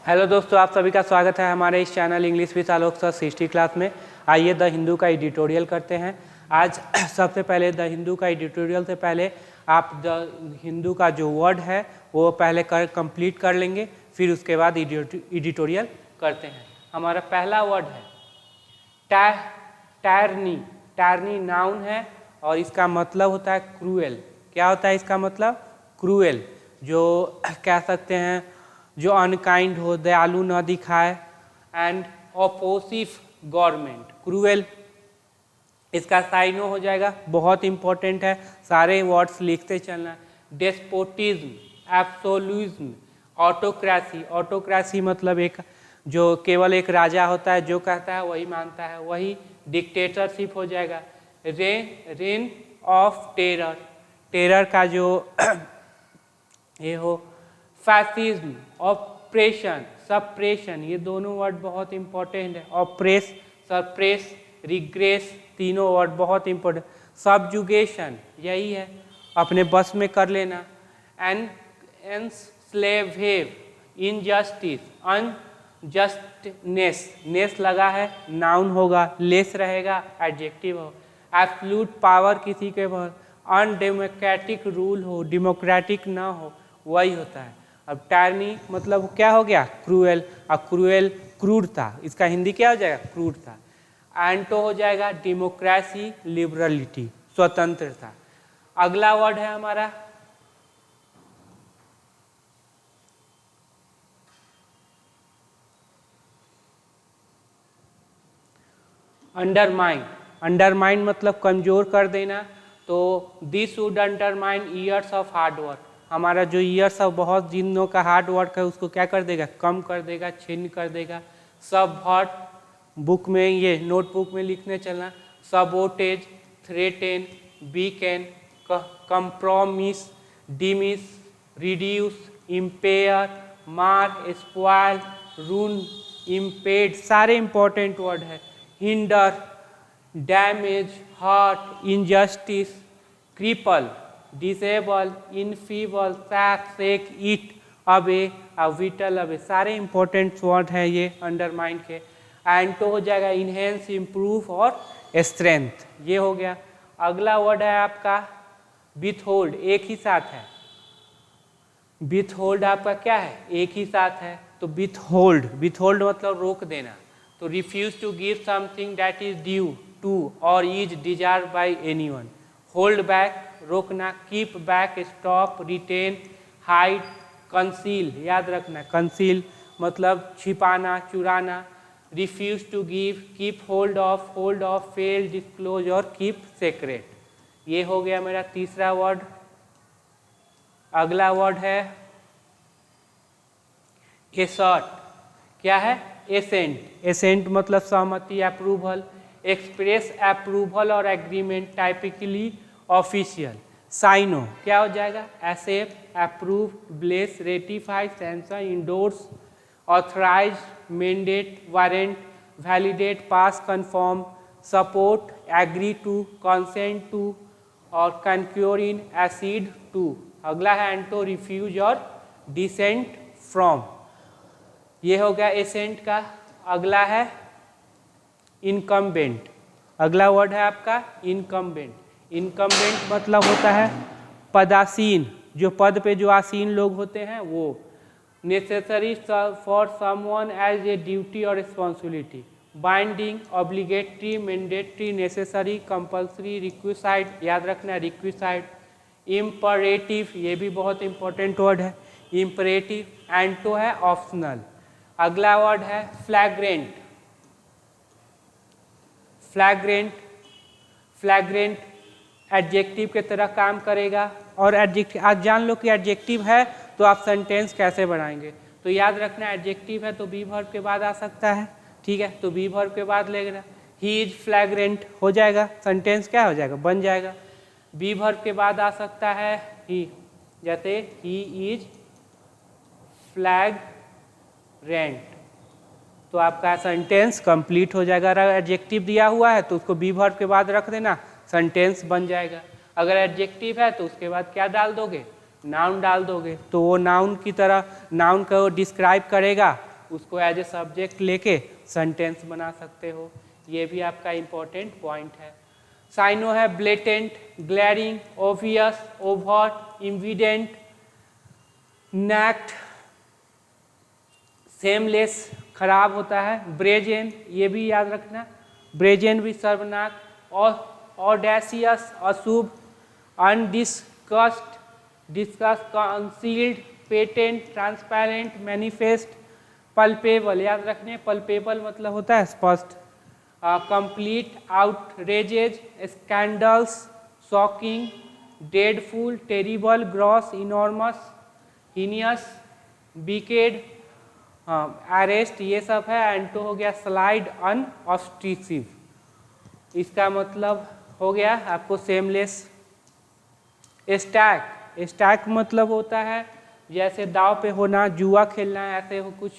Hello दोस्तों, आप सभी का स्वागत है हमारे इस channel English with Alok sir 60 class में। आइए द हिंदू का एडिटोरियल करते हैं। आज सबसे पहले द हिंदू का एडिटोरियल से पहले आप द हिंदू का जो वर्ड है वो पहले कंप्लीट कर लेंगे, फिर उसके बाद एडिटोरियल करते हैं। हमारा पहला वर्ड है टायरनी। टायरनी नाउन है और इसका मतलब होता है क्रूएल। क्या होता है इसका मतलब? क्रूएल, जो कह सकते हैं जो अनकाइंड हो, दयालु न दिखाए, एंड ऑपोसिव गवर्नमेंट। क्रूएल इसका साइनो हो जाएगा, बहुत इंपॉर्टेंट है, सारे वर्ड्स लिखते चलना। Despotism, absolutism, autocracy. ऑटोक्रेसी मतलब एक जो केवल एक राजा होता है, जो कहता है वही मानता है, वही डिक्टेटरशिप हो जाएगा। रेन ऑफ टेरर, टेरर का जो ये हो। फैसिज्म, ऑपरेशन, सप्रेशन, ये दोनों वर्ड बहुत इंपॉर्टेंट है। ऑपरेस, सप्रेस, रिग्रेस, तीनों वर्ड बहुत इंपॉर्टेंट। सब्जुगेशन यही है, अपने बस में कर लेना। एनस्लेवेव, इनजस्टिस, अनजस्टनेस, नेस लगा है, नाउन होगा, लेस रहेगा, एडजेक्टिव हो। एब्सोल्यूट पावर, किसी के पास अनडेमोक्रेटिक रूल हो, डेमोक्रेटिक ना हो, वही होता है। अब टायरनी मतलब क्या हो गया? क्रूएल। अब क्रूएल क्रूरता, इसका हिंदी क्या हो जाएगा? क्रूरता। एंटो हो जाएगा डेमोक्रेसी, लिबरलिटी, स्वतंत्रता। अगला वर्ड है हमारा अंडरमाइन। अंडरमाइन मतलब कमजोर कर देना। तो this would undermine years of hard work. हमारा जो ईयर्स ऑफ बहुत दिनों का हार्ड वर्क है उसको क्या कर देगा? कम कर देगा, छिन्न कर देगा। सब हॉट, बुक में ये नोटबुक में लिखने चलना। Sabotage, threaten, weaken, compromise, diminish, reduce, impair, mar, spoil, ruin, impede, सारे इंपॉर्टेंट वर्ड है। Hinder, damage, hurt, injustice, cripple, disable, enfeeble, sap, eat away, whittle away, सारे इंपॉर्टेंट वर्ड है ये अंडरमाइन के। एंटो हो जाएगा इनहेंस, इम्प्रूव और स्ट्रेंथ, ये हो गया। अगला वर्ड है आपका विथहोल्ड, एक ही साथ है। विथहोल्ड आपका क्या है? एक ही साथ है, तो विथहोल्ड, विथहोल्ड मतलब रोक देना। तो refuse to give something that is due to और is desired by anyone. Hold back, रोकना। Keep back, stop, retain, hide, conceal, याद रखना। कंसील मतलब छिपाना, चुराना। Refuse to give, keep hold off, fail, disclose और कीप सेक्रेट। ये हो गया मेरा तीसरा वर्ड। अगला वर्ड है एसर्ट। क्या है? एसेंट। एसेंट मतलब सहमति, अप्रूवल। एक्सप्रेस अप्रूवल और एग्रीमेंट, टाइपिकली ऑफिशियल। साइनो क्या हो जाएगा? Accept, approve, bless, ratify, censor, endorse, authorise, mandate, warrant, validate, pass, confirm, support, agree to, consent to और कंक्योर इन, एसीड टू। अगला है एंटो, रिफ्यूज और डिसेंट फ्रॉम, ये हो गया एसेंट का। अगला है इनकम्बेंट। अगला वर्ड है आपका इनकम्बेंट। इनकम्बेंट मतलब होता है पदासीन, जो पद पे जो आसीन लोग होते हैं वो। Necessary for someone as a duty और responsibility. Binding, obligatory, mandatory, necessary, compulsory, requisite, याद रखना रिक्विसाइड। इम्परेटिव, ये भी बहुत इंपॉर्टेंट वर्ड है, इम्परेटिव। एंटो है ऑप्शनल। अगला वर्ड है फ्लैग्रेंट। फ्लैग्रेंट, फ्लैग्रेंट एडजेक्टिव के तरह काम करेगा। और एडजेक्टिव आज जान लो कि एडजेक्टिव है तो आप सेंटेंस कैसे बनाएंगे। तो याद रखना एडजेक्टिव है तो बी वर्ब के बाद आ सकता है, ठीक है? तो बी वर्ब के बाद लेना। ही इज फ्लैग्रेंट हो जाएगा, सेंटेंस क्या हो जाएगा? बन जाएगा। बी वर्ब के बाद आ सकता है ही, जैसे ही इज फ्लैग्रेंट, तो आपका सेंटेंस कंप्लीट हो जाएगा। अगर एडजेक्टिव दिया हुआ है तो उसको बी वर्ब के बाद रख देना, सेंटेंस बन जाएगा। अगर एडजेक्टिव है तो उसके बाद क्या डाल दोगे? नाउन डाल दोगे, तो वो नाउन की तरह नाउन को डिस्क्राइब करेगा उसको एज ए सब्जेक्ट लेके सेंटेंस बना सकते हो, ये भी आपका इम्पोर्टेंट पॉइंट है। साइनो है blatant, glaring, obvious, overt, evident, naked, shameless खराब होता है, ब्रेजेन ये भी याद रखना, ब्रेजेन भी सर्वनाक, और ऑडेसियस अशुभ, undisguised, disguised, concealed, patent, transparent, manifest, palpable याद रखने, पल्पेबल मतलब होता है स्पष्ट, complete, outrageous, scandalous, shocking, dreadful, terrible, gross, enormous, heinous, wicked, arrant ये सब है। एंटो हो गया स्लाइड, अनऑब्स्ट्रक्टिव, इसका मतलब हो गया आपको सेमलेस। स्टैक, स्टैक मतलब होता है जैसे दाव पे होना, जुआ खेलना, ऐसे हो कुछ।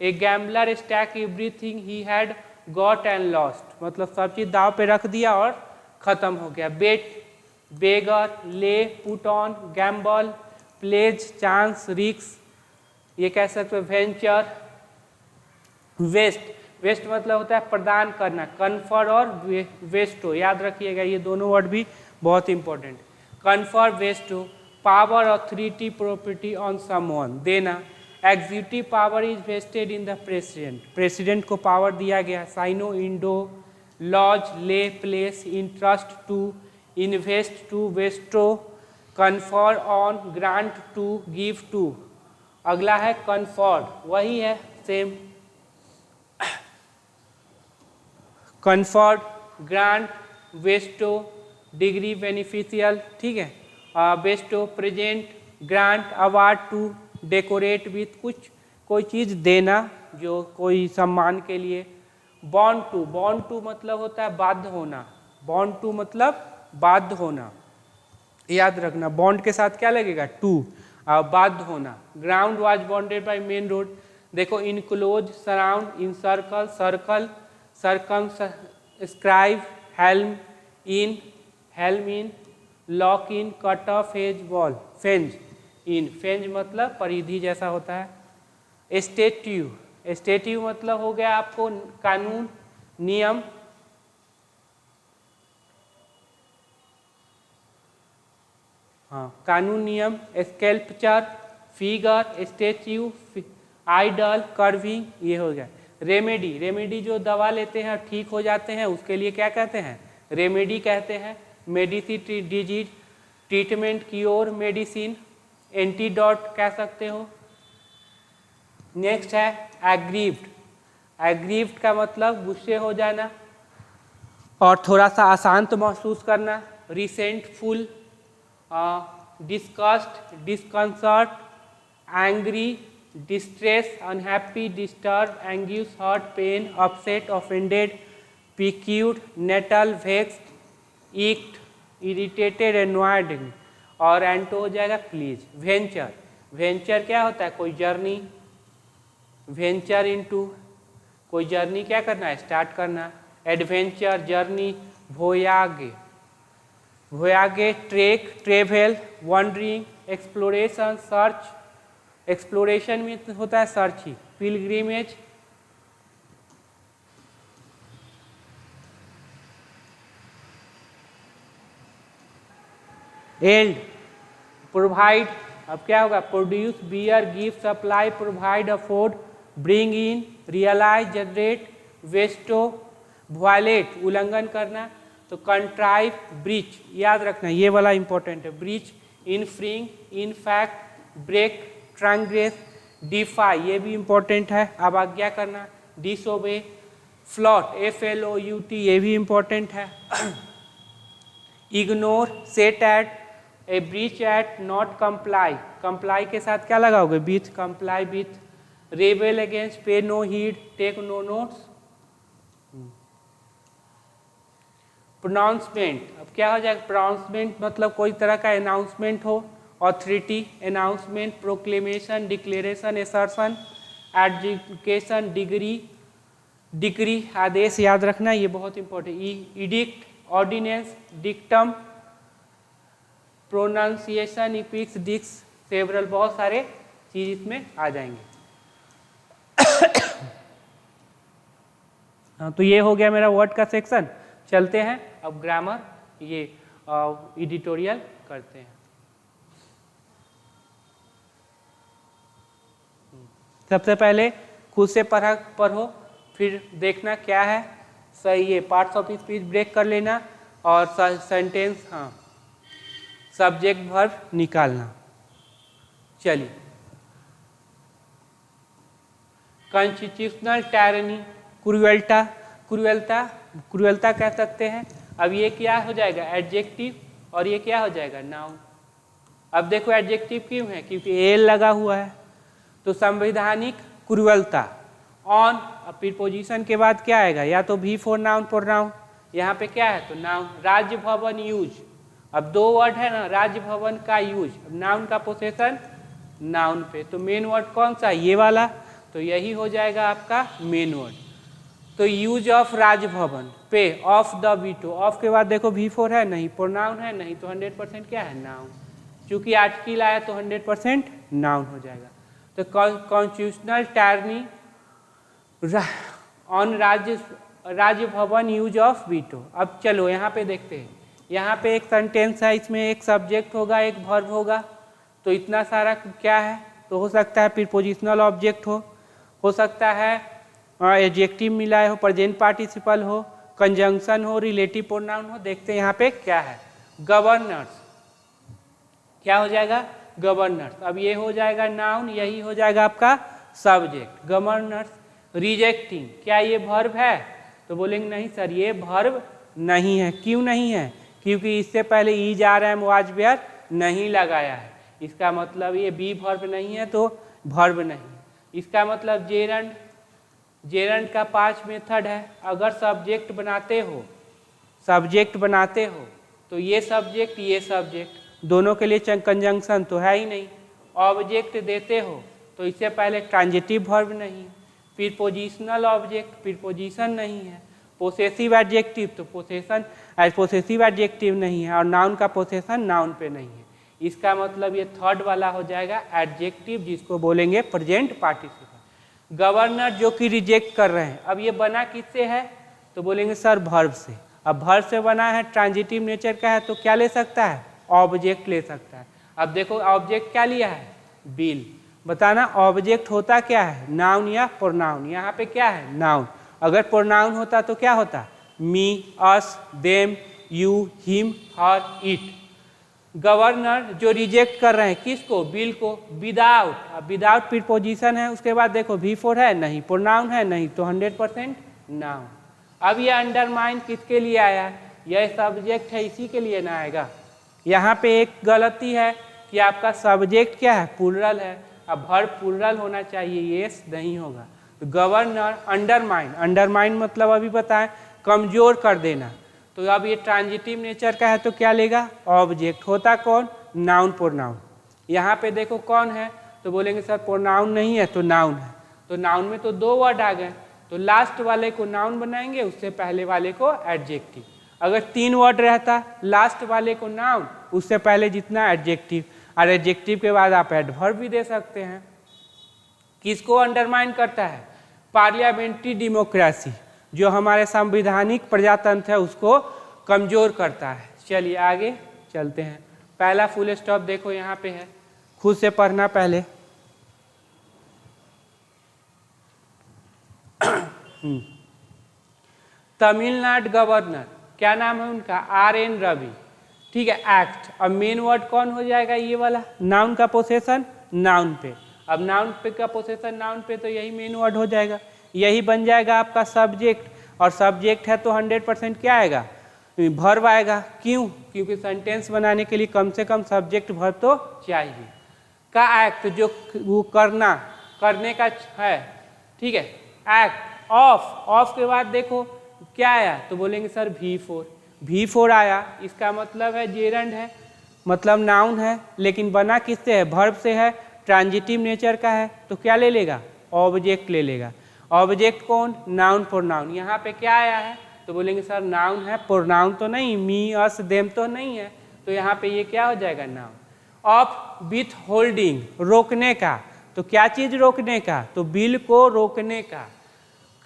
A gambler stake everything he had got and lost, मतलब सब चीज दाव पे रख दिया और खत्म हो गया। बेट, बेगर, lay, put on, gamble, pledge, chance, रिक्स, ये कह सकते हो। वेंचर, वेस्ट, वेस्ट मतलब होता है प्रदान करना, कन्फर और वेस्टो याद रखिएगा, ये दोनों वर्ड भी बहुत important. Confer, vest, power, authority, property on someone, देना। Executive power is vested in the president, president को पावर दिया गया। Syno, endow, lodge, lay, place, entrust to, invest to, vest, confer on, grant to, give to. अगला है conferred, वही है same, conferred, grant, vest, degree, beneficial, ठीक है। Vest, present, grant, award to, decorate with, कुछ कोई चीज़ देना जो कोई सम्मान के लिए। बॉन्ड टू, बॉन्ड टू मतलब होता है बाध्य होना, बॉन्ड टू मतलब बाध्य होना, याद रखना। बॉन्ड के साथ क्या लगेगा, टू, बाध्य होना। Ground was bounded by main road, देखो enclose, surround, encircle, circle, circumscribe, hem, in, hem in, lock in, cut off, fence, wall, fence in, fence मतलब परिधि जैसा होता है। स्टेट्यू, स्टेट्यू मतलब हो गया आपको कानून, नियम। हाँ, कानून, नियम। Sculpture, figure, statue, idol, carving, ये हो गया। रेमेडी, रेमेडी जो दवा लेते हैं ठीक हो जाते हैं उसके लिए क्या कहते हैं, रेमेडी कहते हैं। Medicine, disease, treatment, cure, medicine, antidote कह सकते हो। नेक्स्ट है एग्रीव्ड, एग्रीव्ड का मतलब गुस्से हो जाना और थोड़ा सा अशांत महसूस करना। Resentful, disgust, disconcert, angry, distress, unhappy, disturb, anguish, hurt, pain, upset, offended, piqued, nettle, vexed, irked, irritated, annoyed, और एंटो हो जाएगा प्लीज। वेंचर, वेंचर क्या होता है, कोई जर्नी। वेंचर इनटू, कोई जर्नी क्या करना है, स्टार्ट करना। Adventure, journey. Voyage, voyage, trek, travel, wandering, exploration, search, exploration में होता है सर्च ही। पिलग्रिमेज, एल्ड, प्रोवाइड, अब क्या होगा, produce, bear, give, supply, provide, afford, bring in, realise, generate, vest, violate, उल्लंघन करना। तो कंट्राइव, ब्रीच, याद रखना ये वाला इंपॉर्टेंट है। ब्रीच, इनफ्रिंग, इनफैक्ट, ब्रेक, ट्रांग्रेस, डिफाई, ये भी इंपॉर्टेंट है, अवज्ञा करना। डिसोबे, फ्लॉट, FLOUT, ये भी इंपॉर्टेंट है। Ignore, set at, a breach at, not comply, comply के साथ क्या लगाओगे, with, comply with. Rebel against, pay no heed, take no notes. Pronouncement, अब क्या हो जाएगा, प्रोनाउंसमेंट मतलब कोई तरह का अनाउंसमेंट हो। Authority, announcement, proclamation, declaration, assertion, adjudication, degree, decree, आदेश, याद रखना ये बहुत important. Edict, ordinance, dictum, pronunciation, इपिक्स, डिक्स, सेवरल, बहुत सारे चीज इसमें आ जाएंगे। हाँ, तो ये हो गया मेरा वर्ड का सेक्शन। चलते हैं अब ग्रामर, ये एडिटोरियल करते हैं। सबसे पहले खुद से पढ़ो, फिर देखना क्या है सही है। पार्ट्स ऑफ स्पीच ब्रेक कर लेना और सेंटेंस, हाँ, सब्जेक्ट वर्ब निकालना। चलिए, कॉन्स्टिट्यूशनल टायरनी, क्रूएल्टा कह सकते हैं। अब ये क्या हो जाएगा एडजेक्टिव, और ये क्या हो जाएगा नाउन। अब देखो एडजेक्टिव क्यों है, क्योंकि एल लगा हुआ है, तो संवैधानिक क्रूएल्टा ऑन, अब प्रीपोजिशन के बाद क्या आएगा, या तो भी फॉर नाउन प्रोनाउन, यहाँ पे क्या है तो नाउन। राज्य भवन यूज, अब दो वर्ड है ना, राज्य भवन का यूज, नाउन का पोसेशन नाउन पे, तो मेन वर्ड कौन सा, ये वाला, तो यही हो जाएगा आपका मेन वर्ड। तो यूज ऑफ राजभवन पे ऑफ द वीटो, ऑफ के बाद देखो भी फोर है नहीं, प्रोनाउन है नहीं, तो 100% क्या है नाउन। चूंकि आर्टिकल आया तो 100% नाउन हो जाएगा। तो कॉन्स्टिट्यूशनल टायरनी ऑन राज्य भवन यूज ऑफ वीटो। अब चलो यहाँ पे देखते हैं, यहाँ पे एक सेंटेंस है, इसमें एक सब्जेक्ट होगा एक वर्ब होगा, तो इतना सारा क्या है, तो हो सकता है प्रीपोजिशनल ऑब्जेक्ट हो सकता है एडजेक्टिव मिलाए हो, प्रेजेंट पार्टिसिपल हो, कंजंक्शन हो, रिलेटिव प्रोनाउन हो। देखते हैं यहाँ पे क्या है, गवर्नर्स, क्या हो जाएगा गवर्नर्स। अब ये हो जाएगा नाउन, यही हो जाएगा आपका सब्जेक्ट गवर्नर्स। रिजेक्टिंग, क्या ये वर्ब है, तो बोलेंगे नहीं सर ये वर्ब नहीं है। क्यों नहीं है, क्योंकि इससे पहले ई जा रहा है मुआजबियर नहीं लगाया है, इसका मतलब ये बी वर्ब नहीं है तो वर्ब नहीं। इसका मतलब जेरंड का 5 मेथड है। अगर सब्जेक्ट बनाते हो तो ये सब्जेक्ट दोनों के लिए कंजंक्शन तो है ही नहीं। ऑब्जेक्ट देते हो तो इससे पहले ट्रांजिटिव वर्ब नहीं, फिर पोजिशनल ऑब्जेक्ट प्रीपोजिशन नहीं है, पोसेसिव एडजेक्टिव तो पोसेसिव एडजेक्टिव नहीं है, और नाउन का पोसेशन नाउन पे नहीं है। इसका मतलब ये थर्ड वाला हो जाएगा एडजेक्टिव, जिसको बोलेंगे प्रेजेंट पार्टिसिपल। गवर्नर जो कि रिजेक्ट कर रहे हैं, अब ये बना किससे है, तो बोलेंगे सर वर्ब से। अब वर्ब से बना है, ट्रांजिटिव नेचर का है, तो क्या ले सकता है ऑब्जेक्ट ले सकता है। अब देखो ऑब्जेक्ट क्या लिया है बिल, बताना ऑब्जेक्ट होता क्या है नाउन या प्रोनाउन। यहाँ पे क्या है नाउन, अगर प्रोनाउन होता तो क्या होता me, us, them, you, him, her, it. Governor जो रिजेक्ट कर रहे हैं किसको, बिल को, विदाउट, अब विदाउट प्रीपोजिशन है, उसके बाद देखो भी फोर है नहीं, प्रोनाउन है नहीं, तो 100% नाउन। अब ये अंडरमाइन किसके लिए आया, यह सब्जेक्ट है इसी के लिए ना आएगा। यहाँ पे एक गलती है कि आपका सब्जेक्ट क्या है प्लूरल है, अब वर्ब प्लूरल होना चाहिए, ये नहीं होगा। तो गवर्नर अंडरमाइन मतलब अभी बताएं कमजोर कर देना, तो अब ये ट्रांजिटिव नेचर का है तो क्या लेगा ऑब्जेक्ट, होता कौन नाउन प्रोनाउन। यहाँ पे देखो कौन है, तो बोलेंगे सर प्रोनाउन नहीं है तो नाउन है, तो नाउन में तो दो वर्ड आ गए, तो लास्ट वाले को नाउन बनाएंगे, उससे पहले वाले को एडजेक्टिव। अगर 3 वर्ड रहता, लास्ट वाले को नाउन, उससे पहले जितना एडजेक्टिव, और एडजेक्टिव के बाद आप एडवर्ब भी दे सकते हैं। किसको अंडरमाइन करता है, पार्लियामेंट्री डेमोक्रेसी, जो हमारे संवैधानिक प्रजातंत्र है उसको कमजोर करता है। चलिए आगे चलते हैं। पहला फुल स्टॉप देखो यहाँ पे है, खुद से पढ़ना पहले। तमिलनाडु गवर्नर, क्या नाम है उनका, RN रवि, ठीक है। एक्ट, अब मेन वर्ड कौन हो जाएगा, ये वाला नाउन का पोसेशन नाउन पे, अब नाउन पे का पोसेशन नाउन पे, तो यही मेन वर्ड हो जाएगा, यही बन जाएगा आपका सब्जेक्ट। और सब्जेक्ट है तो 100% क्या आएगा वर्ब आएगा। क्यों, क्योंकि सेंटेंस बनाने के लिए कम से कम सब्जेक्ट वर्ब तो चाहिए। का एक्ट, जो वो करने का है, ठीक है। एक्ट, ऑफ के बाद देखो क्या आया, तो बोलेंगे सर V4 आया, इसका मतलब है जेरंड है, मतलब नाउन है, लेकिन बना किससे है वर्ब से है, ट्रांजिटिव नेचर का है, तो क्या ले लेगा ऑब्जेक्ट ले लेगा। ऑब्जेक्ट कौन, नाउन प्रोनाउन। यहाँ पे क्या आया है, तो बोलेंगे सर नाउन है, प्रोनाउन तो नहीं, मी, अस, देम तो नहीं है, तो यहाँ पे ये क्या हो जाएगा नाउन। ऑफ विथ होल्डिंग, रोकने का, तो क्या चीज रोकने का, तो बिल को रोकने का।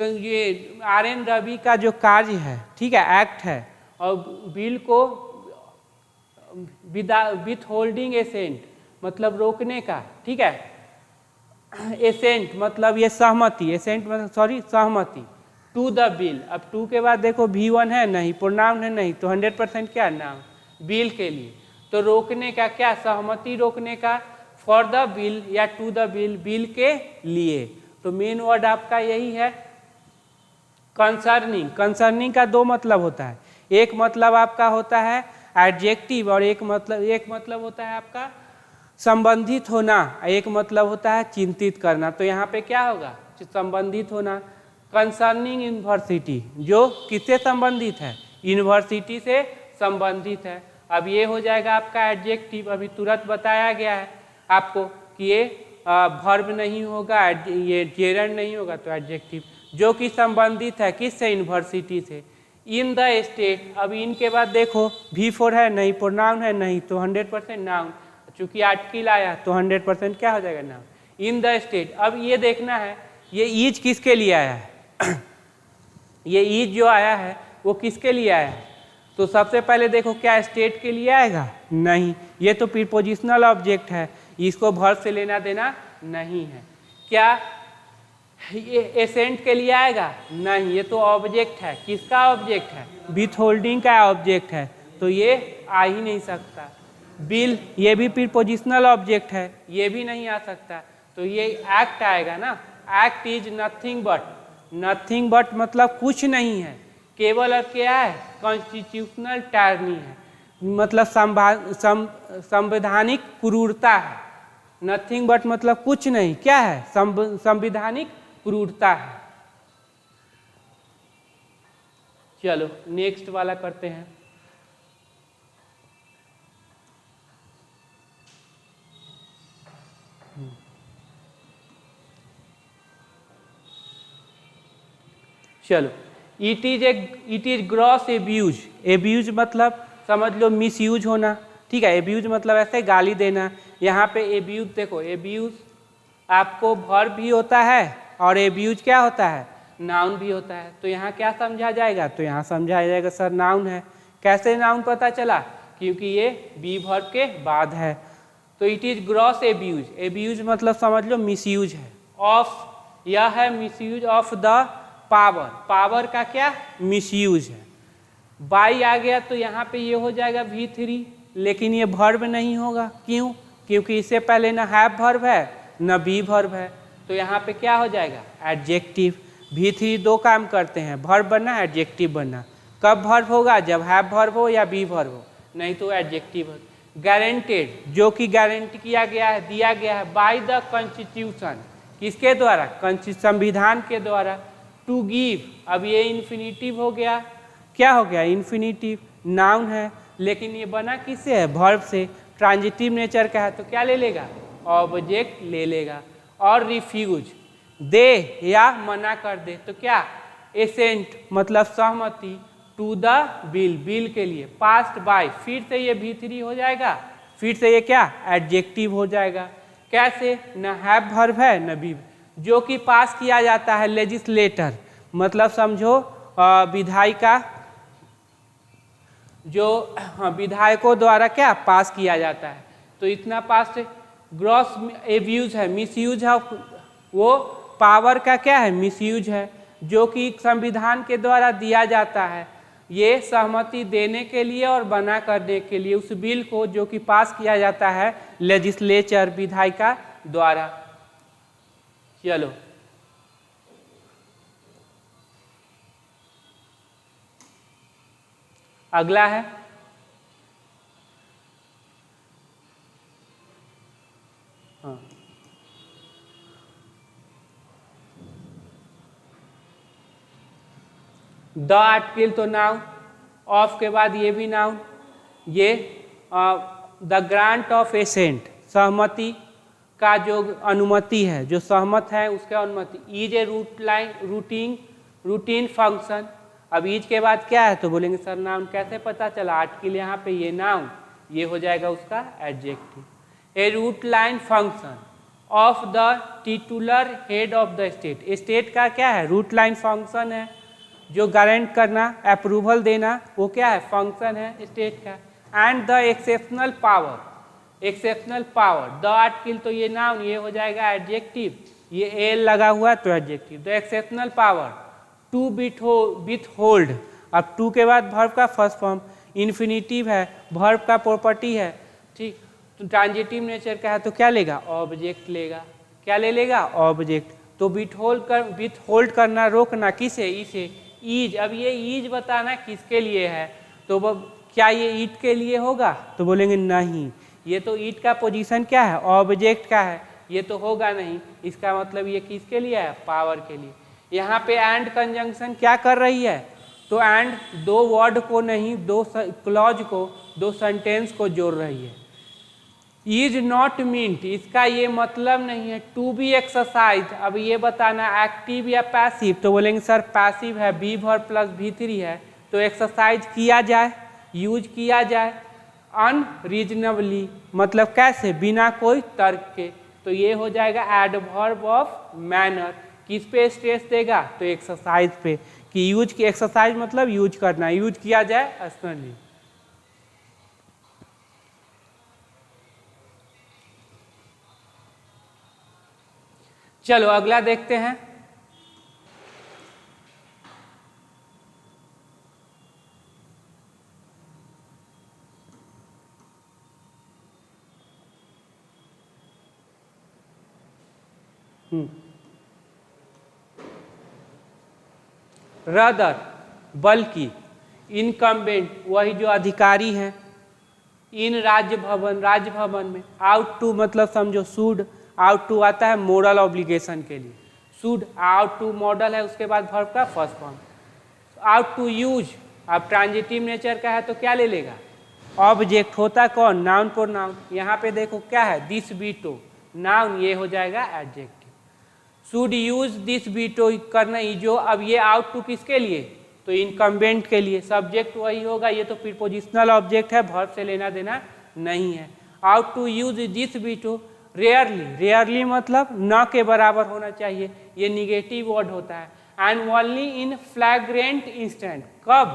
ये RN रवि का जो कार्य है, ठीक है, एक्ट है, और बिल को विथ होल्डिंग एसेंट मतलब रोकने का, ठीक है, एसेंट मतलब ये सहमति, एसेंट मतलब सॉरी सहमति, टू द बिल। अब टू के बाद देखो V1 है नहीं, प्रोनाउन है नहीं, तो 100% क्या नाउन, बिल के लिए। तो रोकने का क्या, सहमति रोकने का, फॉर द बिल या टू द बिल, बिल के लिए। तो मेन वर्ड आपका यही है कंसर्निंग। कंसर्निंग का दो मतलब होता है, एक मतलब आपका होता है एडजेक्टिव और एक मतलब होता है आपका संबंधित होना, एक मतलब होता है चिंतित करना। तो यहाँ पे क्या होगा, संबंधित होना। कंसर्निंग यूनिवर्सिटी, जो किससे संबंधित है, यूनिवर्सिटी से संबंधित है। अब ये हो जाएगा आपका एडजेक्टिव। अभी तुरंत बताया गया है आपको कि ये वर्ब नहीं होगा, ये जेरंड नहीं होगा, तो एडजेक्टिव जो कि संबंधित है किससे, यूनिवर्सिटी से। इन द स्टेट, अब इनके बाद देखो V4 है नहीं, प्रोनाउन है नहीं, तो 100% नाउन। चूंकि आर्टिकल आया तो 100% क्या हो जाएगा, नाउन। इन द स्टेट, अब ये देखना है ये ईज किसके लिए आया है ये ईज जो आया है वो किसके लिए आया है। तो सबसे पहले देखो क्या स्टेट के लिए आएगा, नहीं, ये तो प्रीपोजिशनल ऑब्जेक्ट है, इसको वर्ब से लेना देना नहीं है। क्या ये एसेंट के लिए आएगा, नहीं, ये तो ऑब्जेक्ट है, किसका ऑब्जेक्ट है, विथ होल्डिंग का ऑब्जेक्ट है, तो ये आ ही नहीं सकता। बिल, ये भी प्रीपोजिशनल ऑब्जेक्ट है, ये भी नहीं आ सकता, तो ये एक्ट आएगा ना। Act is nothing but, nothing but मतलब कुछ नहीं है, केवल और क्या है, कॉन्स्टिट्यूशनल टायरनी है, मतलब संवैधानिक क्रूरता है। नथिंग बट मतलब कुछ नहीं, क्या है, संवैधानिक क्रूरता है। चलो नेक्स्ट वाला करते हैं। चलो, it is gross abuse. Abuse मतलब समझ लो मिसयूज होना, ठीक है, एब्यूज मतलब ऐसे गाली देना। यहाँ पे एब्यूज देखो, एब्यूज आपको वर्ब भी होता है और एब्यूज क्या होता है, नाउन भी होता है। तो यहाँ क्या समझा जाएगा, तो यहाँ समझा जाएगा सर नाउन है। कैसे नाउन पता चला, क्योंकि ये बी वर्ब के बाद है। तो it is gross abuse, abuse मतलब समझ लो मिसयूज है ऑफ, यह है misuse of the power, power का क्या, मिसयूज है। बाई आ गया तो यहाँ पे ये हो जाएगा V3, लेकिन ये वर्ब नहीं होगा, क्यों, क्योंकि इससे पहले ना हैव वर्ब है ना बी वर्ब है, तो यहाँ पे क्या हो जाएगा, एडजेक्टिव। V3 दो काम करते हैं, वर्ब बनना, एडजेक्टिव बनना। कब वर्ब होगा, जब हैव वर्ब हो या बी वर्ब हो, नहीं तो एडजेक्टिव हो। गारंटेड, जो कि गारंटी किया गया है, दिया गया है बाय द कॉन्स्टिट्यूशन, किसके द्वारा, संविधान के द्वारा। टू गिव, अब ये इन्फिनिटिव हो गया, क्या हो गया, इन्फिनिटिव, नाउन है, लेकिन ये बना किससे है, वर्ब से, ट्रांजिटिव नेचर का है, तो क्या ले लेगा, ऑब्जेक्ट ले लेगा। और रिफ्यूज, दे या मना कर दे, तो क्या, एसेंट मतलब सहमति, टू द बिल, बिल के लिए, पास्ट बाय, फिर से ये V3 हो जाएगा, फिर से ये क्या, एडजेक्टिव हो जाएगा। कैसे, न हैव वर्ब है न बी, जो कि पास किया जाता है, लेजिस्लेटर मतलब समझो विधायिका, जो विधायकों द्वारा क्या पास किया जाता है। तो इतना पास से ग्रॉस एब्यूज है, मिसयूज है, वो पावर का क्या है, मिसयूज है, जो कि संविधान के द्वारा दिया जाता है, ये सहमति देने के लिए और बना करने के लिए उस बिल को जो कि पास किया जाता है लेजिस्लेचर, विधायिका द्वारा। चलो अगला है द आर्टिकल, तो नाउन, ऑफ के बाद ये भी नाउन, ये द ग्रांट ऑफ एसेंट, सहमति का जो अनुमति है, जो सहमत है उसका अनुमति। इज ए रूटीन फंक्शन, अब इज के बाद क्या है, तो बोलेंगे सर नाउन, कैसे पता चला, आर्टिकल यहाँ पे ये नाउन, ये हो जाएगा उसका adjective. A route line function, of the titular head of the state. State का क्या है? रूट लाइन फंक्शन है, जो गारंट करना, अप्रूवल देना, वो क्या है? फंक्शन है स्टेट का। And the exceptional power, exceptional power, the article तो ये नाउन, ये हो जाएगा एडजेक्टिव, ये एल लगा हुआ तो adjective. The exceptional power to withhold, अब टू के बाद वर्ब का फर्स्ट फॉर्म, इन्फिनिटिव है, वर्ब का प्रॉपर्टी है, ठीक। तो ट्रांजिटिव नेचर का है तो क्या लेगा? ऑब्जेक्ट लेगा। क्या ले लेगा? ऑब्जेक्ट। तो विथ होल्ड करना, रोकना, किसे? इसे, ईज। अब ये ईज बताना किसके लिए है, तो वो क्या ये ईट के लिए होगा? तो बोलेंगे नहीं, ये तो ईट का पोजीशन क्या है? ऑब्जेक्ट का है, ये तो होगा नहीं। इसका मतलब ये किसके लिए है? पावर के लिए। यहाँ पे एंड कंजंक्शन क्या कर रही है? तो एंड दो वर्ड को नहीं, दो क्लॉज को, दो सेंटेंस को जोड़ रही है। इज नॉट मीन्ट, इसका ये मतलब नहीं है टू बी एक्सरसाइज। अब ये बताना एक्टिव या पैसिव, तो बोलेंगे सर पैसिव है, बी वर्ब प्लस V3 है, तो एक्सरसाइज किया जाए, यूज किया जाए। अनरीजनेबली मतलब कैसे? बिना कोई तर्क के, तो ये हो जाएगा एडवर्ब ऑफ मैनर। किस पे स्ट्रेस देगा? तो एक्सरसाइज पे, कि यूज की, एक्सरसाइज मतलब यूज करना, यूज किया जाए पर्सनली। चलो अगला देखते हैं। रदर, बल्कि, इनकम्बेंट वही जो अधिकारी हैं, इन राज्य भवन में, आउट टू मतलब समझो शुड, आउट टू आता है मोरल ऑब्लिगेशन के लिए, शुड आउट टू मॉडल है, उसके बाद वर्ब का first form. Out to use, अब ट्रांजिटिव नेचर का है तो क्या ले लेगा? ऑब्जेक्ट। होता कौन? Noun pronoun. यहाँ पे देखो क्या है? दिस बीटो, नाउन, ये हो जाएगा एडजेक्टिव। शुड यूज दिस बीटो करना जो, अब ये आउट टू किसके लिए? तो इनकम्बेंट के लिए, सब्जेक्ट वही होगा, ये तो प्रीपोजिशनल ऑब्जेक्ट है, वर्ब से लेना देना नहीं है। Out to use this veto rarely, rarely मतलब न के बराबर होना चाहिए, ये निगेटिव वर्ड होता है। एंड ओनली इन फ्लैग्रेंट इंस्टेंट, कब?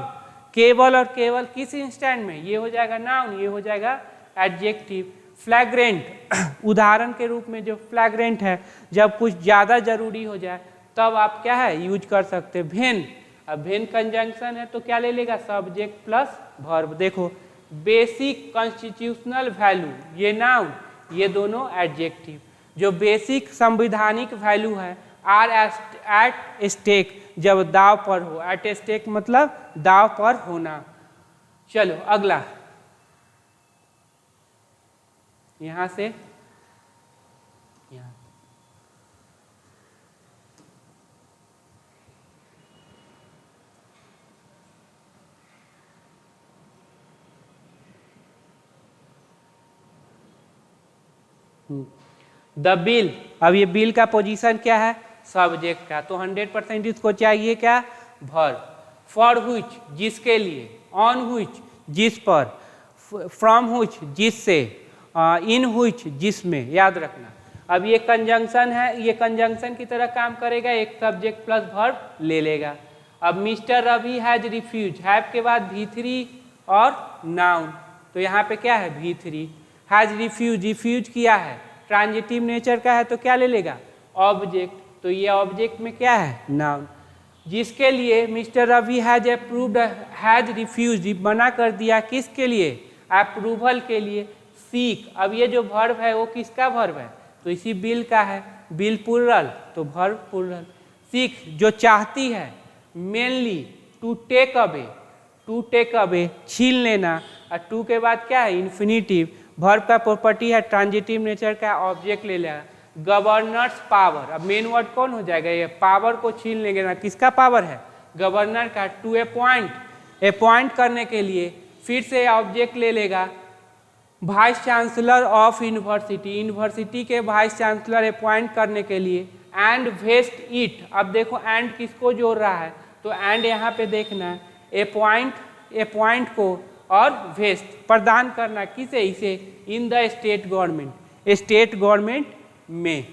केवल और केवल किस इंस्टेंट में? ये हो जाएगा नाउन, ये हो जाएगा एडजेक्टिव। फ्लैग्रेंट उदाहरण के रूप में, जो फ्लैग्रेंट है जब कुछ ज़्यादा जरूरी हो जाए तब आप क्या है यूज कर सकते हैं। भेन, अब भेन कंजंक्शन है तो क्या ले लेगा? Subject plus verb. देखो बेसिक कॉन्स्टिट्यूशनल वैल्यू, ये नाउन, ये दोनों एडजेक्टिव। जो बेसिक संवैधानिक वैल्यू है आर एट स्टेक, जब दाव पर हो, एट स्टेक मतलब दाव पर होना। चलो अगला, यहां से यहाँ द बिल, अब ये बिल का पोजीशन क्या है? सब्जेक्ट का, तो 100% इसको चाहिए क्या? वर्ब। फॉर व्हिच जिसके लिए, ऑन व्हिच जिस पर, फ्रॉम व्हिच जिससे, इन व्हिच जिसमें, याद रखना। अब ये कंजंक्शन है, ये कंजंक्शन की तरह काम करेगा, एक सब्जेक्ट प्लस वर्ब ले लेगा। अब mister Ravi has refuse, have के बाद V3 और नाउन, तो यहाँ पे क्या है? V3। हैज रिफ्यूज, रिफ्यूज किया है, ट्रांजिटिव नेचर का है तो क्या ले लेगा? ऑब्जेक्ट, तो ये ऑब्जेक्ट में क्या है? नाउन। जिसके लिए mister Ravi has approved, has refuse मना कर दिया, किसके लिए? अप्रूवल के लिए। सीक, अब ये जो वर्ब है वो किसका वर्ब है? तो इसी बिल का है, बिल प्लुरल तो वर्ब प्लुरल। सीक जो चाहती है, mainly to take away, to take away छीन लेना, और टू के बाद क्या है? इन्फिनिटिव, वर्ब का प्रॉपर्टी है ट्रांजिटिव नेचर का, ऑब्जेक्ट ले लेगा। गवर्नर्स पावर, अब मेन वर्ड कौन हो जाएगा? ये पावर को छीन लेंगे ना, किसका पावर है? गवर्नर का। टू अपॉइंट, अपॉइंट करने के लिए फिर से ऑब्जेक्ट ले लेगा। Vice chancellor of university, university के वाइस चांसलर अपॉइंट करने के लिए। एंड वेस्ट इट, अब देखो एंड किसको जोड़ रहा है? तो एंड यहाँ पे देखना है, अपॉइंट, अपॉइंट को और वेस्ट प्रदान करना, किसे? इसे in the state government, state government में।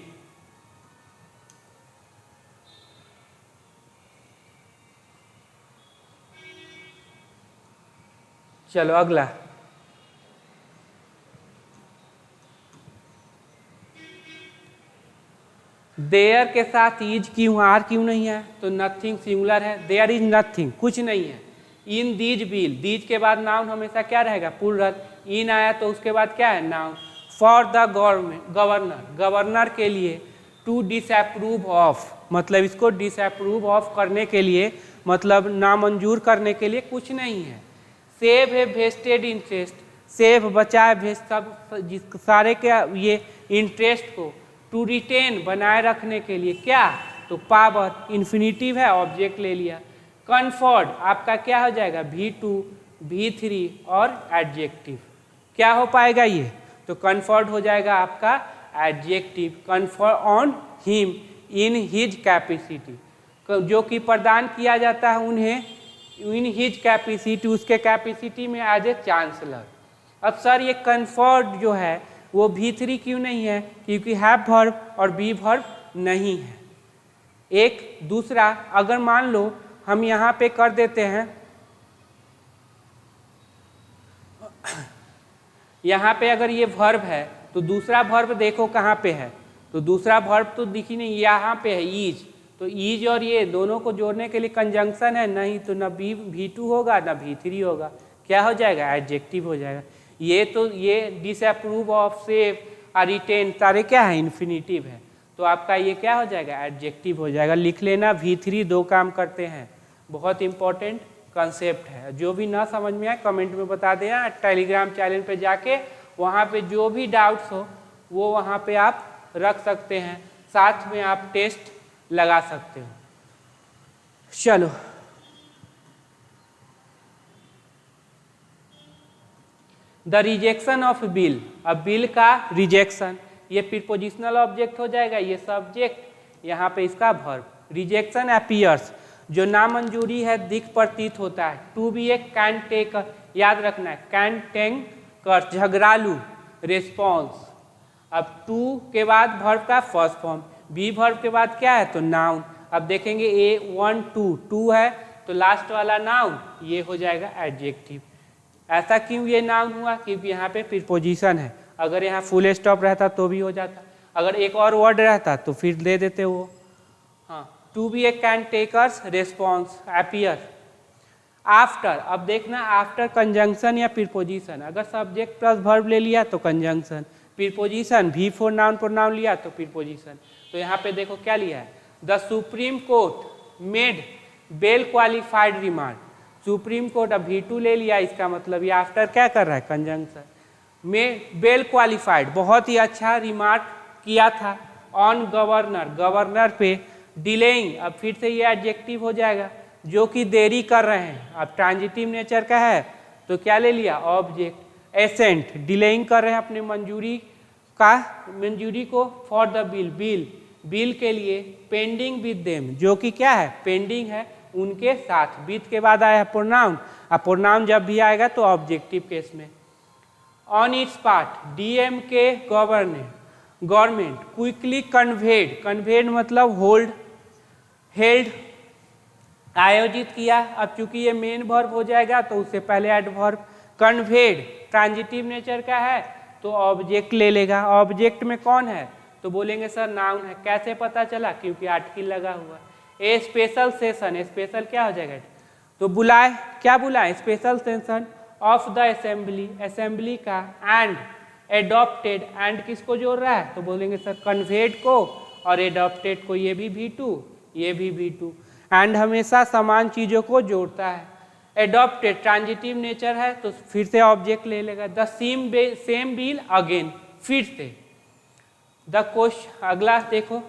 चलो अगला, देयर के साथ इज क्यों, आर क्यों नहीं है? तो नथिंग सिंगुलर है, देयर इज नथिंग, कुछ नहीं है। इन दीज बिल, दीज के बाद नाउन हमेशा क्या रहेगा? प्लूरल। इन आया तो उसके बाद क्या है? Noun. For the governor, governor के लिए। टू डिसअप्रूव ऑफ, मतलब इसको डिसअप्रूव ऑफ करने के लिए, मतलब नामंजूर करने के लिए कुछ नहीं है। सेव है वेस्टेड इंटरेस्ट, सेव बचाए भेज, सब सारे क्या ये इंटरेस्ट को। टू रिटेन बनाए रखने के लिए क्या? तो पावर, इन्फिनिटिव है, ऑब्जेक्ट ले लिया। कन्फर्ड आपका क्या हो जाएगा? V2, V3 और एडजेक्टिव। क्या हो पाएगा ये? तो कन्फर्ड हो जाएगा आपका adjective. Confer on him in his capacity, जो कि प्रदान किया जाता है उन्हें इन हिज कैपेसिटी, उसके कैपेसिटी में एज ए चांसलर। अब सर ये कन्फर्ड जो है वो V3 क्यों नहीं है? क्योंकि हैव वर्ब और बी वर्ब नहीं है। एक दूसरा, अगर मान लो हम यहाँ पे कर देते हैं, यहाँ पे अगर ये वर्ब है तो दूसरा वर्ब देखो कहाँ पे है? तो दूसरा वर्ब तो दिखी नहीं, यहाँ पे है ईज। तो ईज और ये दोनों को जोड़ने के लिए कंजंक्शन है, नहीं तो ना V2 होगा ना V3 होगा। क्या हो जाएगा? एडजेक्टिव हो जाएगा। ये तो ये डिसअप्रूव ऑफ, सेव और रिटेन सारे क्या है? इन्फिनिटिव है। तो आपका ये क्या हो जाएगा? एडजेक्टिव हो जाएगा। लिख लेना, V3 दो काम करते हैं। बहुत इंपॉर्टेंट कंसेप्ट है। जो भी ना समझ में आए कमेंट में बता देना। टेलीग्राम चैनल पे जाके वहाँ पे जो भी डाउट्स हो वो वहाँ पे आप रख सकते हैं, साथ में आप टेस्ट लगा सकते हो। चलो द रिजेक्शन ऑफ बिल, अब बिल का रिजेक्शन, ये प्रीपोजिशनल ऑब्जेक्ट हो जाएगा, ये सब्जेक्ट, यहाँ पे इसका वर्ब। रिजेक्शन अपीयर्स, जो नामंजूरी है दिख प्रतीत होता है। To be a caretaker, याद रखना है, कैन टेक कर, झगड़ालू। रिस्पॉन्स, अब टू के बाद वर्ब का फर्स्ट फॉर्म, बी वर्ब के बाद क्या है? तो नाउन। अब देखेंगे A1 2, 2 है तो लास्ट वाला नाउन, ये हो जाएगा एडजेक्टिव। ऐसा क्यों ये नाउन हुआ? क्योंकि यहाँ पे प्रीपोजिशन है। अगर यहाँ फुल स्टॉप रहता तो भी हो जाता, अगर एक और वर्ड रहता तो फिर दे देते वो। हाँ, to be a caretaker's response appear. After, अब देखना आफ्टर कंजंक्शन या प्रीपोजिशन। अगर सब्जेक्ट प्लस वर्ब ले लिया तो conjunction, preposition V4 noun pronoun लिया तो प्रीपोजिशन। तो यहाँ पे देखो क्या लिया है? The supreme court made well qualified remark. Supreme court, अब V2 ले लिया, इसका मतलब ये आफ्टर क्या कर रहा है? कंजंक्शन में वेल क्वालिफाइड, बहुत ही अच्छा रिमार्क किया था। ऑन गवर्नर, गवर्नर पे। डिलेइंग, अब फिर से ये एडजेक्टिव हो जाएगा, जो कि देरी कर रहे हैं। अब ट्रांजिटिव नेचर का है तो क्या ले लिया? ऑब्जेक्ट। एसेंट, डिलेइंग कर रहे हैं अपने मंजूरी को। फॉर द बिल, बिल के लिए। पेंडिंग विद देम, जो कि क्या है? पेंडिंग है उनके साथ। विद के बाद आया प्रोनाउन, अब प्रोनाउन जब भी आएगा तो ऑब्जेक्टिव केस में। ऑन इट्स पार्ट, DM के गवर्नमेंट क्विकली कन्वेड मतलब होल्ड, हेल्ड, आयोजित किया। अब चूंकि ये मेन वर्ब हो जाएगा तो उससे पहले एडवर्ब। कन्वेड ट्रांजिटिव नेचर का है तो ऑब्जेक्ट ले लेगा। ऑब्जेक्ट में कौन है? तो बोलेंगे सर नाउन है। कैसे पता चला? क्योंकि आर्टिकल लगा हुआ। ए स्पेशल सेशन, स्पेशल क्या हो जाएगा? तो बुलाए, क्या बुलाए? Special session of the assembly, assembly का। एंड एडॉप्टेड, एंड किसको जोड़ रहा है? तो बोलेंगे सर कन्वेड को, और एडॉप्टेड को, ये भी V2, ये भी V2। एंड हमेशा समान चीज़ों को जोड़ता है। एडॉप्टेड ट्रांजिटिव नेचर है तो फिर से ऑब्जेक्ट ले लेगा। द सेम बिल अगेन, फिर से। द क्वेश्चन, अगला देखो,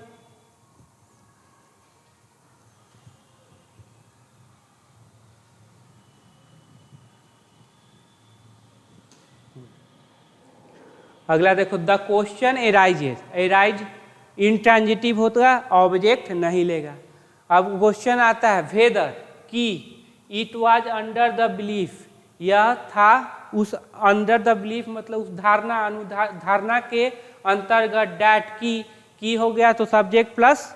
अगला देखो, द क्वेश्चन एराइज इंट्रांजिटिव होता, ऑब्जेक्ट नहीं लेगा। अब क्वेश्चन आता है वेदर, कि it was under the belief, यह था उस अंडर द बिलीफ मतलब उस धारणा के अंतर्गत डैट की हो गया तो subject plus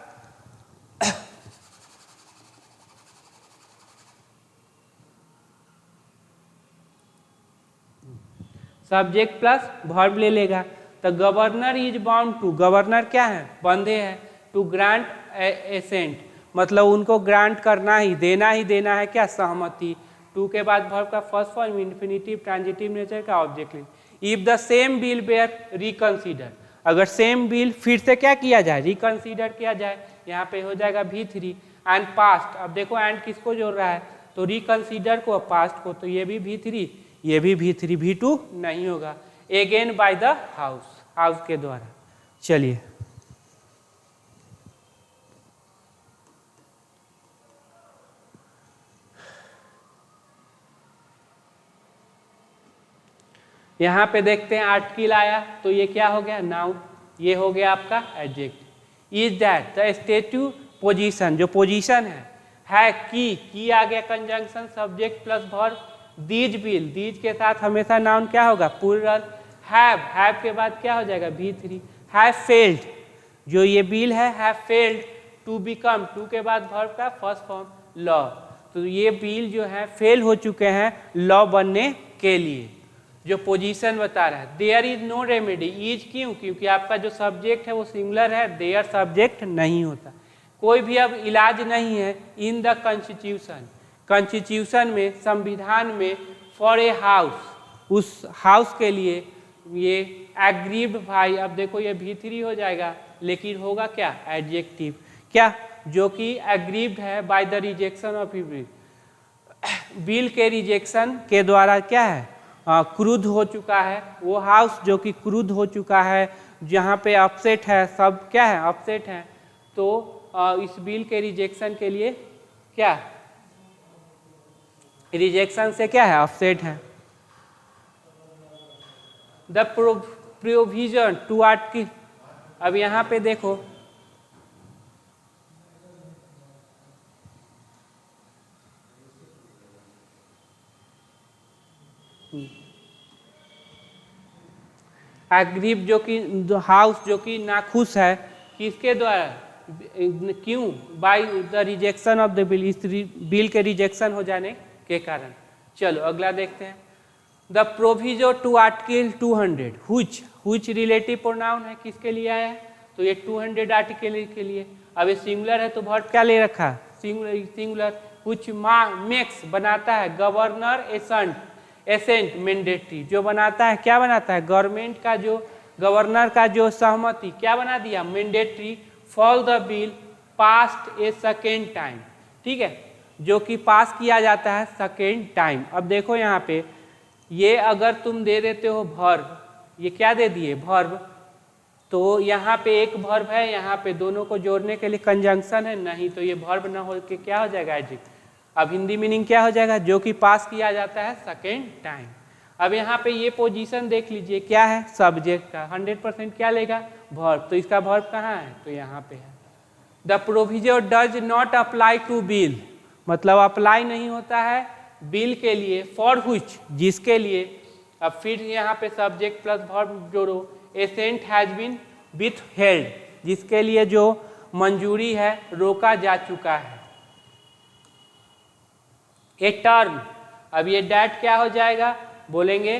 subject plus verb ले लेगा। तो governor is bound to, governor क्या है, बंधे हैं, टू ग्रांट एसेंट, मतलब उनको ग्रांट करना ही देना है क्या, सहमति। टू के बाद वर्ब का first form infinitive transitive nature का object. If the same bill bear reconsider, अगर सेम बिल फिर से क्या किया जाए, रिकंसीडर किया जाए, यहाँ पे हो जाएगा V3 एंड पास्ट। अब देखो एंड किसको जोड़ रहा है, तो रिकंसीडर को, पास्ट को, तो ये भी V3, ये भी V3, V2 नहीं होगा। Again by the house, house के द्वारा। चलिए यहाँ पे देखते हैं आर्टिकल आया तो ये क्या हो गया, नाउन, ये हो गया आपका adjective. Is that the statute position, जो पोजीशन है की आ गया conjunction subject plus verb. These bill, these के साथ हमेशा नाउन क्या होगा, प्लूरल। हैव के बाद क्या हो जाएगा, V3। हैव फेल्ड, जो ये बिल है फेल्ड टू बिकम, टू के बाद वर्ब का फर्स्ट फॉर्म लॉ, तो ये बिल जो है फेल हो चुके हैं लॉ बनने के लिए। जो पोजीशन बता रहा है, there is no remedy, is क्यों, क्योंकि आपका जो सब्जेक्ट है वो सिंगुलर है, देयर सब्जेक्ट नहीं होता, कोई भी अब इलाज नहीं है। इन द कॉन्स्टिट्यूशन, कॉन्स्टिट्यूशन में, संविधान में, फॉर ए हाउस, उस हाउस के लिए, ये एग्रीव्ड भाई, अब देखो ये V3 हो जाएगा, लेकिन होगा क्या, एडजेक्टिव, क्या, जो कि एग्रीव्ड है bye the rejection of bill, bill के रिजेक्शन के द्वारा क्या है, क्रुद्ध हो चुका है। वो हाउस जो कि क्रुद्ध हो चुका है, जहाँ पे अपसेट है, सब क्या है, अपसेट है, तो इस बिल के रिजेक्शन के लिए क्या, रिजेक्शन से क्या है, अपसेट है। द प्रोविजन टू आर्टिकल, अब यहाँ पे देखो एग्रीव, जो कि हाउस जो कि नाखुश है, किसके द्वारा, क्यों, by the rejection of the bill, इस बिल के रिजेक्शन हो जाने के कारण। चलो अगला देखते हैं। The proviso to article 200, which relative pronoun है, किसके लिए आया है, तो ये 200 आर्टिकल के लिए। अब ये सिंगुलर है तो वर्ब क्या ले रखा, सिंगुलर। हुच मेक्स बनाता है, गवर्नर एसेंट मैंडेटरी, जो बनाता है, क्या बनाता है, गवर्नमेंट का जो, गवर्नर का जो सहमति क्या बना दिया, mandatory, for the bill past A second time, ठीक है, जो कि पास किया जाता है सेकेंड टाइम। अब देखो यहाँ पे ये अगर तुम दे देते हो वर्ब, ये क्या दे दिए, वर्ब, तो यहाँ पे एक वर्ब है, यहाँ पे दोनों को जोड़ने के लिए कंजंक्शन है नहीं, तो ये वर्ब ना हो के क्या हो जाएगा, एडजेक्टिव। अब हिंदी मीनिंग क्या हो जाएगा, जो कि पास किया जाता है सेकेंड टाइम। अब यहाँ पे ये पोजीशन देख लीजिए क्या है, सब्जेक्ट का 100% क्या लेगा, वर्ब, तो इसका वर्ब कहाँ है, तो यहाँ पे है। The proviso does not apply to bill, मतलब अप्लाई नहीं होता है बिल के लिए, फॉर व्हिच, जिसके लिए। अब फिर यहाँ पे सब्जेक्ट प्लस वर्ब जोड़ो, एसेंट हैज बीन विथहेल्ड, जिसके लिए जो मंजूरी है रोका जा चुका है। ए टर्म, अब ये डैट क्या हो जाएगा, बोलेंगे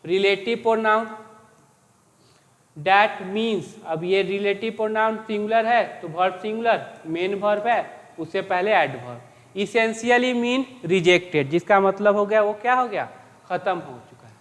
रिलेटिव प्रोनाउन, डैट मीन्स, अब ये रिलेटिव प्रोनाउन सिंगुलर है तो वर्ब सिंगुलर, मेन वर्ब है, उससे पहले एडवर्ब। इसेंशियली मीन रिजेक्टेड, जिसका मतलब हो गया वो क्या हो गया, खत्म हो चुका है।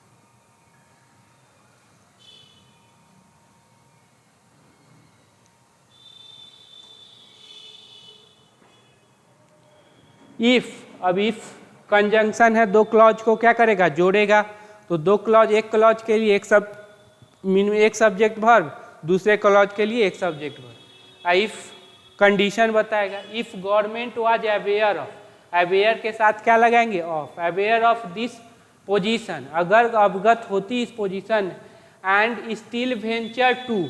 इफ, अब इफ कंजंक्शन है, दो क्लॉज को क्या करेगा, जोड़ेगा, तो दो क्लॉज, एक क्लॉज के लिए एक सब्जेक्ट वर्ब, दूसरे क्लॉज के लिए एक सब्जेक्ट वर्ब। इफ कंडीशन बताएगा, if government was aware of, aware के साथ क्या लगाएंगे, of, aware of this position, अगर अवगत होती इस position, and still venture to,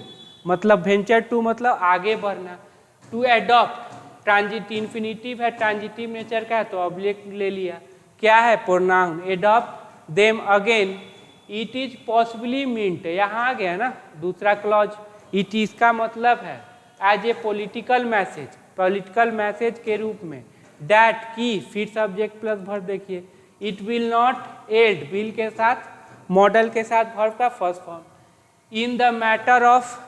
मतलब वेंचर टू मतलब आगे बढ़ना, टू एडॉप्ट, ट्रांजिट इन्फिनिटिव है, ट्रांजिटिव नेचर का है तो ऑब्जेक्ट ले लिया, क्या है, pronoun, adopt them again it is possibly meant, यहाँ आ गया ना दूसरा क्लॉज, इट इज का मतलब है as a political message, political message के रूप में, दैट की फिर सब्जेक्ट प्लस वर्ब देखिए, it will not add, will के साथ मॉडल के साथ वर्ब का first form, in the matter of,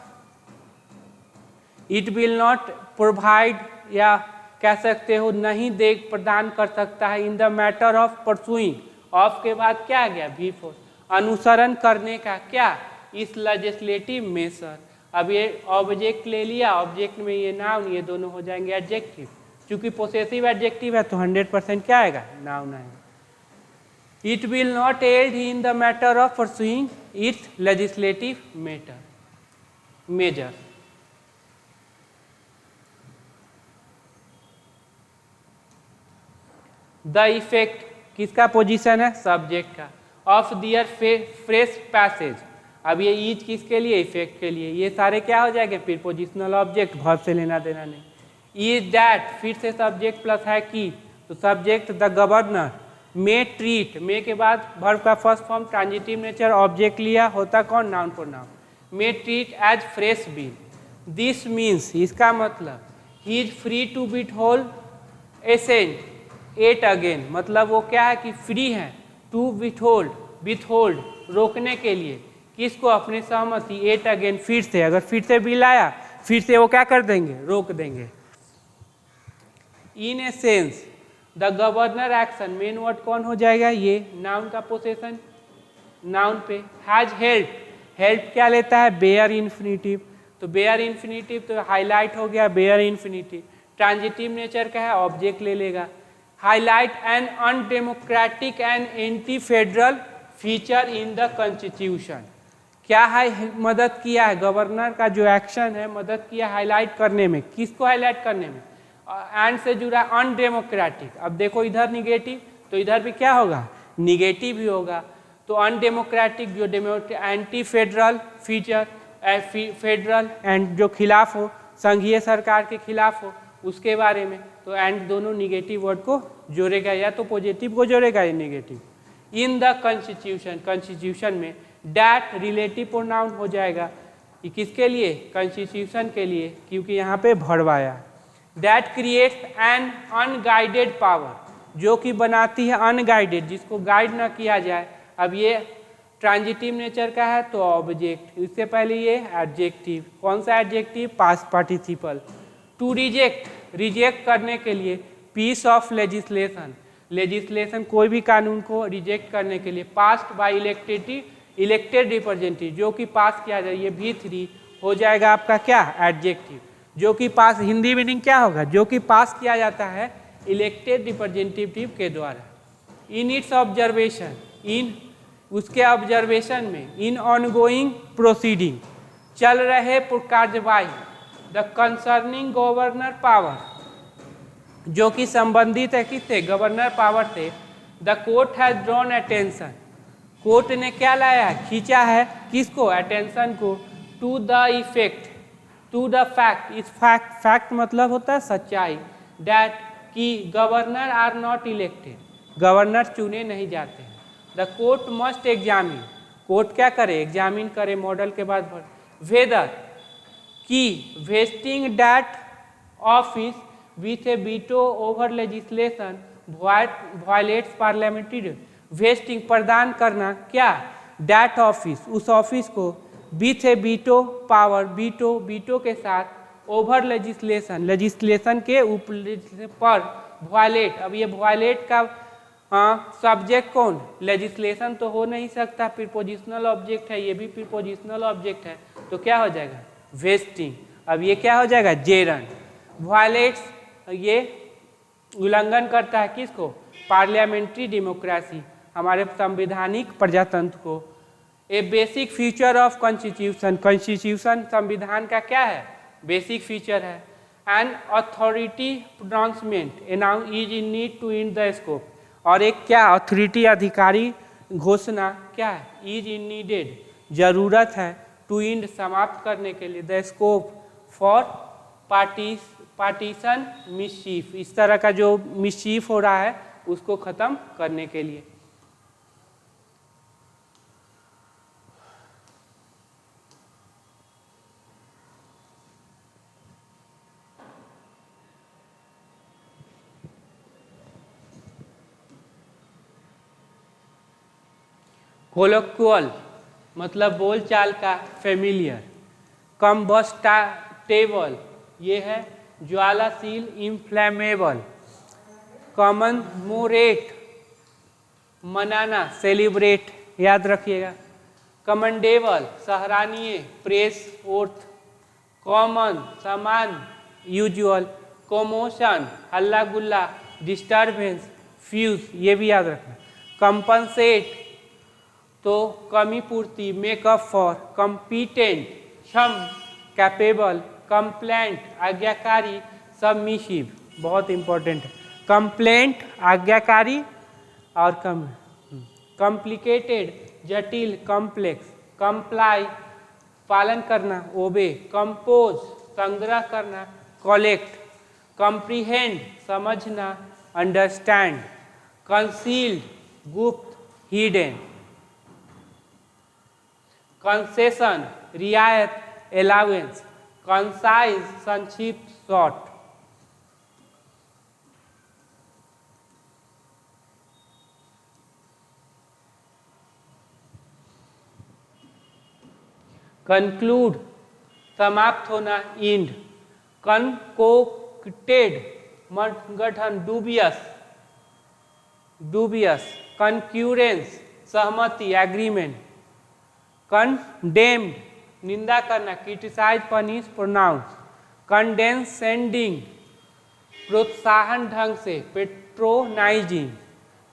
it will not provide, या कह सकते हो नहीं दे प्रदान कर सकता है, इन the matter of pursuing, of के बाद क्या आ गया वी फोर, अनुसरण करने का क्या, इस लेजिस्लेटिव मेजर। अब ये ऑब्जेक्ट ले लिया, ऑब्जेक्ट में ये नाउन, ये दोनों हो जाएंगे एडजेक्टिव, क्योंकि पोसेसिव एडजेक्टिव है तो 100% क्या आएगा, नाउन आएगा। It will not add in the matter of pursuing its legislative measure. The effect किसका पोजीशन है, सब्जेक्ट का, ऑफ दियर फ्रेश पैसेज, अब ये ईज किसके लिए, इफेक्ट के लिए, ये सारे क्या हो जाएंगे प्रीपोजिशनल ऑब्जेक्ट, वर्ब से लेना देना नहीं। इज दैट फिर से सब्जेक्ट प्लस है की, तो subject the governor, may treat, may के बाद वर्ब का first form transitive nature, object लिया, होता कौन, noun pronoun, may treat as fresh bill, this means, इसका मतलब, he is free to withhold assent at again, मतलब वो क्या है कि फ्री है, टू विथहोल्ड रोकने के लिए, किसको, अपने सहमति, एट अगेन फिर से, अगर फिर से बिल आया फिर से वो क्या कर देंगे, रोक देंगे। In a sense the governor action, main word कौन हो जाएगा, ये नाउन का पोसेशन, नाउन पे, हैज हेल्प, हेल्प क्या लेता है, बेयर इन्फिनिटिव, तो बेयर इन्फिनिटिव तो हाईलाइट हो गया, बेयर इन्फिनिटिव, ट्रांजिटिव नेचर का है, ऑब्जेक्ट ले लेगा, highlight an undemocratic and anti federal feature in the constitution, क्या है, मदद किया है, गवर्नर का जो एक्शन है मदद किया हाईलाइट करने में, किसको हाईलाइट करने में, एंड से जुड़ा अनडेमोक्रेटिक, अब देखो इधर निगेटिव तो इधर भी क्या होगा, निगेटिव ही होगा, तो अनडेमोक्रेटिक जो anti federal feature, federal and जो खिलाफ हो, संघीय सरकार के खिलाफ हो उसके बारे में, तो एंड दोनों निगेटिव वर्ड को जोड़ेगा, या तो पॉजिटिव को जोड़ेगा या negative. In the constitution, constitution में डैट रिलेटिव प्रोनाउन हो जाएगा, ये किसके लिए, कॉन्स्टिट्यूशन के लिए, क्योंकि यहाँ पे भरवाया। That creates an unguided power, जो कि बनाती है अनगाइडेड, जिसको गाइड ना किया जाए, अब ये ट्रांजिटिव नेचर का है तो ऑब्जेक्ट, इससे पहले ये एडजेक्टिव, कौन सा adjective, past participle. To reject, reject करने के लिए, पीस ऑफ लेजिस्लेशन, लेजिस्लेशन कोई भी कानून को रिजेक्ट करने के लिए, पास्ट बाय इलेक्टेड रिप्रेजेंटेटिव, जो कि पास किया जाए, ये V3 हो जाएगा आपका क्या, एडजेक्टिव, जो कि पास, हिंदी मीनिंग क्या होगा, जो कि पास किया जाता है इलेक्टेड रिप्रेजेंटेटिव के द्वारा। इन इट्स ऑब्जर्वेशन, इन उसके ऑब्जर्वेशन में, इन ऑनगोइंग प्रोसीडिंग, चल रहे कार्यवाही, द कंसर्निंग गवर्नर पावर, जो कि संबंधित है किससे, गवर्नर पावर से, the court has drawn attention, court ने क्या लाया है, खींचा है, किसको, अटेंशन को, to the effect, to the fact, इस फैक्ट मतलब होता है सच्चाई, दैट कि governor are not elected, governor चुने नहीं जाते हैं, द कोर्ट मस्ट एग्जामिन, कोर्ट क्या करे, एग्जामिन करे, मॉडल के बाद वेदर की vesting that office with a veto over legislation violates parliamentary, wasting प्रदान करना क्या, दैट ऑफिस, उस ऑफिस को, with a veto power, veto के साथ, ओवर लेजिस्लेशन, लेजिस्लेशन के ऊपर, वायलेट, अब ये वायलेट का सब्जेक्ट कौन, लेजिस्लेशन तो हो नहीं सकता, प्रीपोजिशनल ऑब्जेक्ट है, ये भी प्रीपोजिशनल ऑब्जेक्ट है, तो क्या हो जाएगा, वेस्टिंग, अब ये क्या हो जाएगा, जेरन, वायलेट्स, ये उल्लंघन करता है किसको, पार्लियामेंट्री डेमोक्रेसी, हमारे संवैधानिक प्रजातंत्र को। A basic feature of constitution, constitution संविधान का क्या है, बेसिक फीचर है। An authority pronouncement announce is in need to in the scope, और एक क्या, अथॉरिटी अधिकारी घोषणा क्या है, इज इन नीडेड, जरूरत है, टू इंड समाप्त करने के लिए, the scope for partition mischief, इस तरह का जो मिसचीफ हो रहा है उसको खत्म करने के लिए। कोलोक्वल मतलब बोलचाल का, फेमिलियर। कम्बस्टेबल ये है ज्वालाशील, इन्फ्लेमेबल। कॉमनमोरेट मनाना, सेलिब्रेट, याद रखिएगा। कमेंडेबल सराहनीय, प्रेस ओर्थ। कॉमन सामान्य, यूजुअल। कोमोशन हल्ला गुल्ला, डिस्टर्बेंस, फ्यूज, ये भी याद रखना। कंपनसेट तो कमी पूर्ति, मेकअप फॉर। कम्पिटेंट क्षम, कैपेबल। कंप्लेंट आज्ञाकारी, सबमिसिव, बहुत इंपॉर्टेंट है। कंप्लेंट आज्ञाकारी और कॉम्प्लिकेटेड जटिल, कॉम्प्लेक्स। कंप्लाई पालन करना, ओबे। कंपोज संग्रह करना, कलेक्ट। कॉम्प्रीहेंड समझना, अंडरस्टैंड। कंसील्ड गुप्त, हिडन। कंसेशन रियायत, अलाउंस। कंसाइज संक्षिप्त, शॉर्ट। कंक्लूड समाप्त होना, इंड। कनकोक्टेड गठन, डूबियस, डूबियस। कंक्यूरेंस सहमति, एग्रीमेंट। कंडेम्ड निंदा करना, क्रिटिसाइज, पनिश, प्रोनाउंस। कंडेंसेंडिंग प्रोत्साहन ढंग से, पेट्रोनाइजिंग।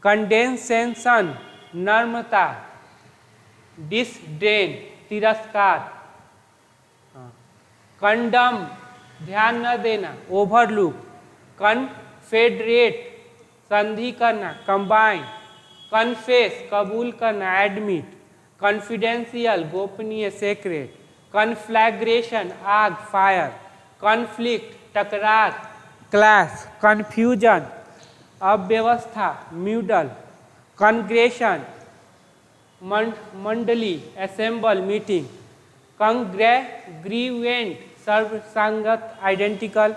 कंडेंसेशन नम्रता, डिसडेन तिरस्कार। कंडम ध्यान न देना, ओवरलुक। कन्फेडरेट संधि करना, कंबाइन। कन्फेस कबूल करना, एडमिट। कॉन्फिडेंशियल गोपनीय, सेक्रेट। कन्फ्लैग्रेशन आग, फायर। कॉन्फ्लिक्ट टकरार, क्लैश। कन्फ्यूजन अव्यवस्था, म्यूडल। कॉन्ग्रेशन मंडली, असेंबल, मीटिंग। कंग्रेग्रीवेंट सर्वसंगत, आइडेंटिकल।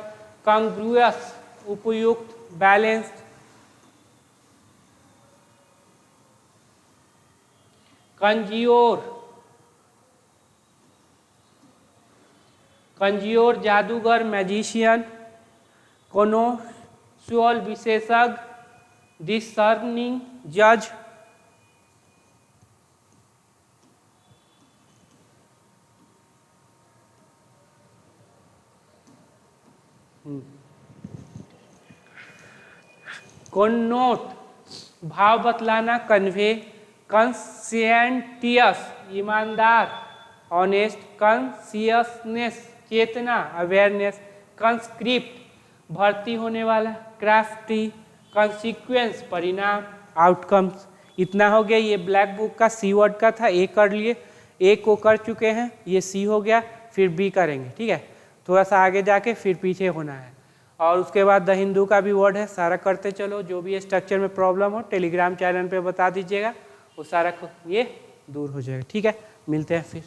कंग्रुअस उपयुक्त, बैलेंस्ड। कंज्योर कंज्योर जादूगर, मैजिशियन। कॉनोसुअल विशेषज्ञ, डिसर्निंग जज। कॉन्नोट भाव बतलाना, कन्वे। कंसिएंटियस ईमानदार, ऑनेस्ट। कंसियसनेस चेतना, अवेयरनेस। कंस्क्रिप्ट भर्ती होने वाला, क्राफ्टी। कंसिक्वेंस परिणाम, आउटकम्स। इतना हो गया। ये ब्लैक बुक का सी वर्ड का था, ए कर लिए, ए को कर चुके हैं, ये सी हो गया, फिर बी करेंगे, ठीक है। थोड़ा सा आगे जाके फिर पीछे होना है। और उसके बाद द हिंदू का भी वर्ड है, सारा करते चलो। जो भी स्ट्रक्चर में प्रॉब्लम हो टेलीग्राम चैनल पे बता दीजिएगा, वो सारा ये दूर हो जाएगा, ठीक है। मिलते हैं फिर।